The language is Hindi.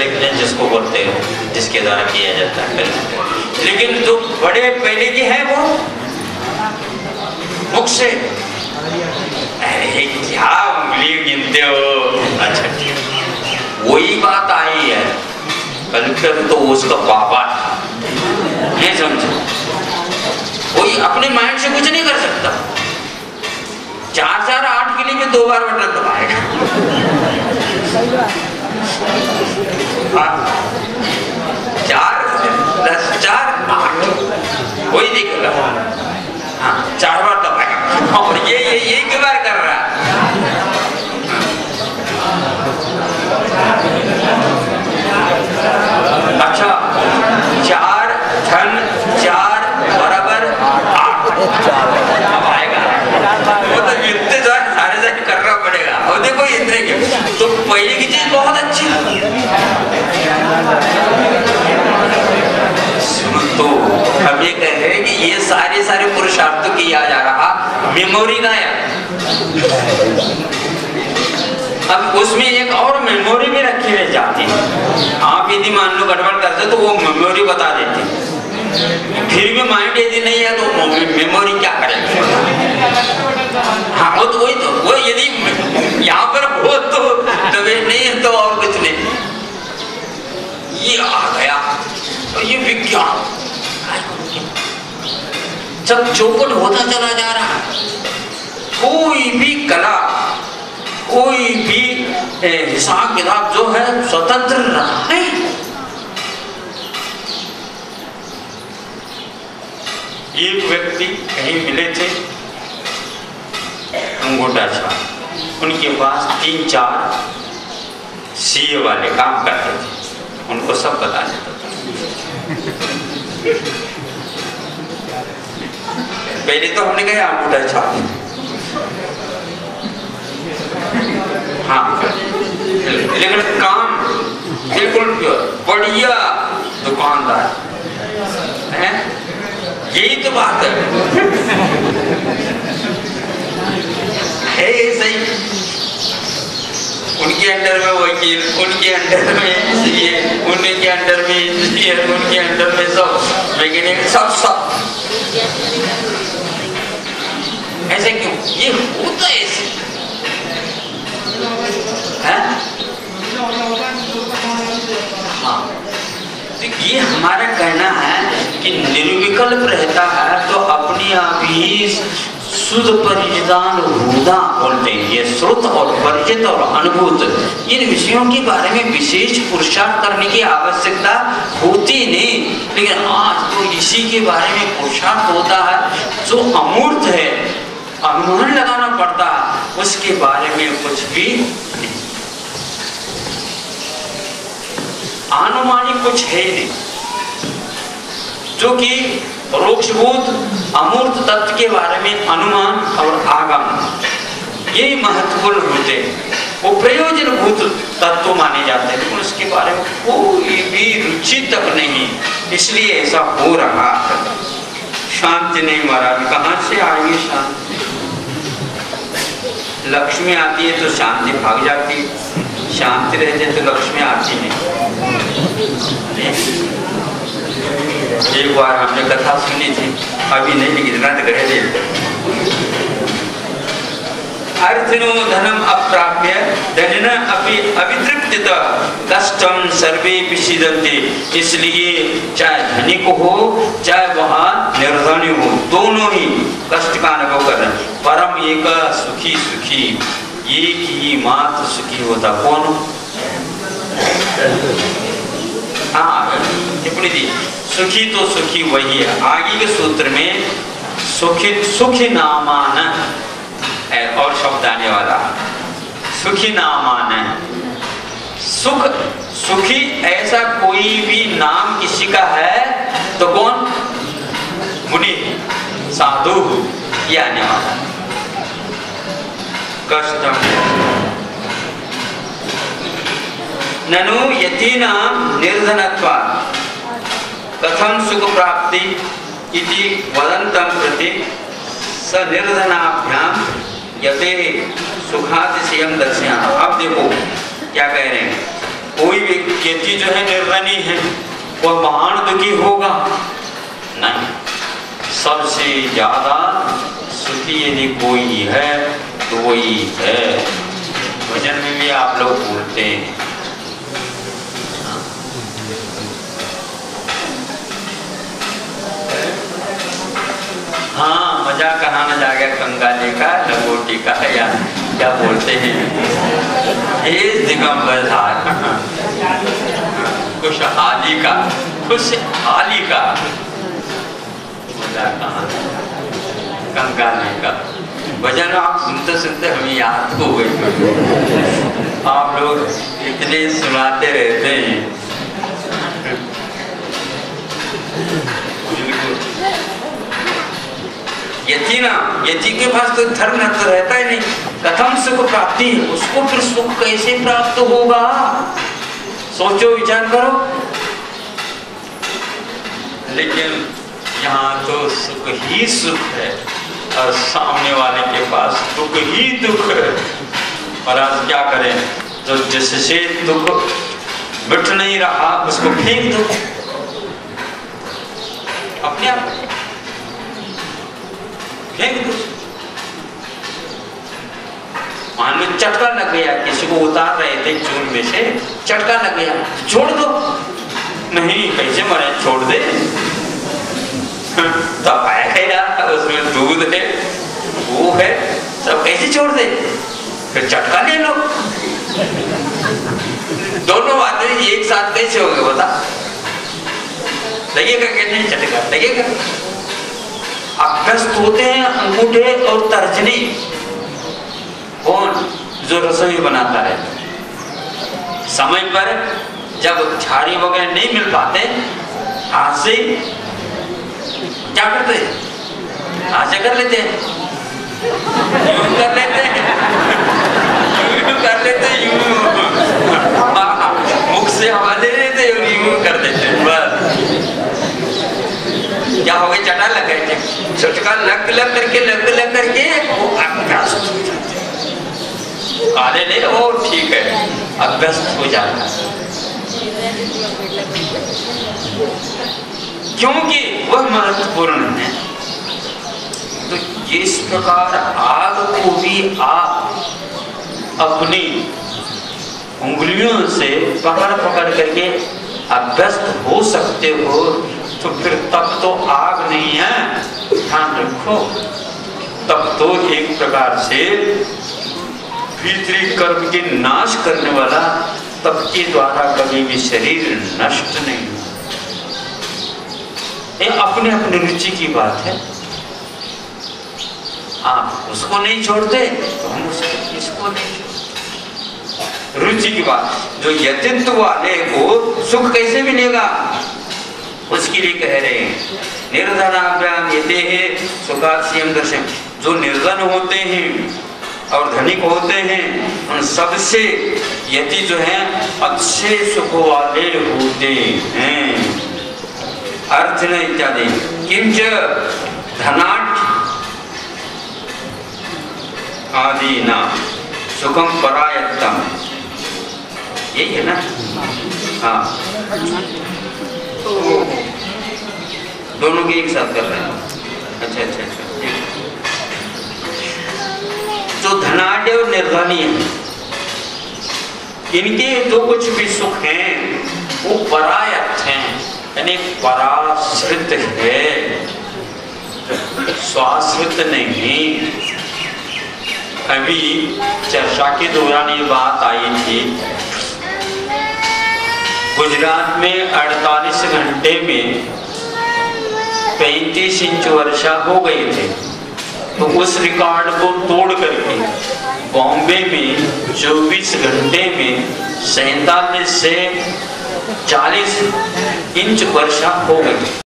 कलेक्शन जिसको बोलते हो, जिसके द्वारा किया जाता है। लेकिन जो बड़े पहले के हैं वो मुख से, अरे क्या उंगली गिनते हो। अच्छा ठीक, वही बात आई है, कलेक्टर तो उसका पापा नहीं समझे, कोई अपने माइंड से कुछ नहीं कर सकता। 4 4 8 के लिए भी 2 बार बटन दबाएगा। 4 10 4 8 कोई दिखेगा, हाँ 4 बार दबाएगा। और ये क्यों बार कर रहा है? अच्छा 4 धन 4 बराबर 8 अब आएगा। वो तो इतने सारे करना पड़ेगा। और देखो इतने के तो पहले की चीज बहुत अच्छी। तो अब ये कह रहे हैं कि ये सारे पुरुषार्थ किया जा रहा मेमोरी गायब। अब उसमें एक और मेमोरी भी रखी रह जाती है। आप यदि मान लो गड़बड़ करते तो वो मेमोरी बता देती, फिर भी माइंड यदि नहीं है तो मेमोरी क्या करेगी? हाँ वो तो वही तो, वो यदि यहाँ पर हो तो तभी नहीं है तो और कुछ नहीं। ये आ गया तो ये विज्ञान जब चौपट होता चला जा रहा है, कोई भी कला कोई भी हिसाब किताब जो है स्वतंत्र रहा है। एक व्यक्ति कहीं मिले थे अंगूठा छाप, उनके पास 3-4 सीए वाले काम करते थे, उनको सब बता देता था। पहले तो हमने कहा अंगूठा छाप, हाँ लेकिन काम बिल्कुल बढ़िया दुकानदार है, यही तो बात है सही। उनके अंडर में वकील, उनके अंडर में सीए, उनके अंडर में इंजीनियर, उनके अंडर में सब मैकेनिक, सब ऐसे क्यों? ये होता है ऐसे है? हाँ तो ये हमारा कहना है कि निर्विकल्प रहता है तो अपने आप ही शुद्ध परिचितान हृदा बोलते हैं। ये श्रुत और परिचित और अनुभूत इन विषयों के बारे में विशेष पुरुषार्थ करने की आवश्यकता होती नहीं, लेकिन आज तो इसी के बारे में पुरुषार्थ होता है जो अमूर्त है, अनुमान लगाना पड़ता है, उसके बारे में कुछ भी नहीं, अनुमानी कुछ है नहीं, जो कि रोक्षभूत अमूर्त तत्व के बारे में अनुमान और आगम यही महत्वपूर्ण होते हैं। वो प्रयोजनभूत तत्व माने जाते हैं, लेकिन उसके बारे में कोई भी रुचि तक नहीं, इसलिए ऐसा हो रहा है। शांति नहीं महाराज, कहाँ से आएगी शांति? लक्ष्मी आती है तो शांति भाग जाती, शांति रहते तो लक्ष्मी आती नहीं। एक बार हमने कथा सुनी थी, अभी नहीं लेकिन रट गए थे। अर्थिनो धनम अप्राप्य धनिन अपि अभितृप्तित कष्टम सर्वे विषीदन्ते। इसलिए चाहे धनिक हो चाहे वह निर्धनी हो, दोनों ही कष्ट का अनुभव कर रहे हैं। परम एक सुखी सुखी, एक ही मात्र सुखी होता कौन? हाँ टिप्पणी दी, सुखी तो सुखी वही है। आगे के सूत्र में सुखी सुखी नामान है और शब्द आने वाला, सुखी नामान है। सुख सुखी ऐसा कोई भी नाम किसी का है तो कौन? मुनि साधु ये आने वाला। कष्टम ननु यतीनां निर्धनत्वात् कथम सुख प्राप्ति इति वदन्तं प्रति स निर्धनाभ्याम यते सुखातिशयं दर्शयामः। अब देखो क्या कह रहे हैं, कोई व्यक्ति जो है निर्धनी है वह महान दुखी होगा? नहीं, सबसे ज्यादा सुखी यदि कोई है तो वही है। भजन में भी आप लोग बोलते हैं, हाँ मजा कहाँ न जाएगा कंगाली का लंगोटी का, या क्या बोलते हैं ये दिगंबर धार खुशहाली का, खुशहाली का मजा कहाँ कंगाली का। भजन आप सुनते सुनते हमें याद हो गई, आप लोग इतने सुनाते रहते हैं। यति ना, यति के पास तो धर्म न तो रहता ही नहीं, कथम सुख प्राप्ति, उसको फिर सुख कैसे प्राप्त होगा? सोचो, विचार करो। लेकिन यहाँ तो सुख ही सुख है और सामने वाले के पास दुख ही दुख है। और आज क्या करें, जो जिससे दुख मिट नहीं रहा उसको फेंक दो अपने आप, फेंक दो। मान लो चटका लग गया, किसी को उतार रहे थे चूल में से, चटका लग गया, छोड़ दो। नहीं, कैसे मरे, छोड़ दे तो आया, उसमें दूध है, वो है, सब कैसे छोड़ दे, फिर चटका ले लो। दोनों बातें एक साथ कैसे हो गए बता? लगेगा कि नहीं चटका? लगेगा। अभ्यस्त होते हैं अंगूठे और तर्जनी। कौन? जो रसोई बनाता है। समय पर जब झाड़ी वगैरह नहीं मिल पाते, हाथ से क्या करते हैं? हाथ से कर लेते हैं, यूं कर लेते हैं, यूं कर लेते हैं, यूं मुख से हवा दे देते और यूं कर देते हैं। बस क्या हो गया? चटा लग गए, चटका लग करके वो अभ्यस्त हो जाते हैं। काले नहीं, वो ठीक है, अभ्यस्त हो जाता है, क्योंकि वह महत्वपूर्ण है। तो इस प्रकार आग को भी आप अपनी उंगलियों से पकड़ करके अभ्यस्त हो सकते हो, तो फिर तब तो आग नहीं है, ध्यान रखो। तब तो एक प्रकार से भीतरी कर्म के नाश करने वाला तप के द्वारा कभी भी शरीर नष्ट नहीं हो। ये अपने अपने रुचि की बात है। आप उसको नहीं छोड़ते तो हम इसको नहीं छोड़ते, रुचि की बात। जो यतित्व वाले को सुख कैसे मिलेगा, उसके लिए कह रहे हैं निर्धनाभ्याम यतेः सुखात् स्यं दर्शम्। जो निर्धन होते हैं और धनिक होते हैं, उन सबसे यति जो है अच्छे सुख वाले होते हैं। अर्थ न इत्यादि किंच धनाढ्य आदि न सुखम परायत्तम, यही है ना? हाँ, तो दोनों के एक साथ कर रहे हैं। अच्छा, जो धनाढ्य और निर्धनी है, इनके जो कुछ भी सुख हैं वो परायत हैं, यानी पराश्रित है, स्वाश्रित नहीं। अभी चर्चा के दौरान ये बात आई थी, गुजरात में 48 घंटे में 35 इंच वर्षा हो गई थी। तो उस रिकॉर्ड को तोड़ करके बॉम्बे में 24 घंटे में 47 से 40 इंच वर्षा हो गई।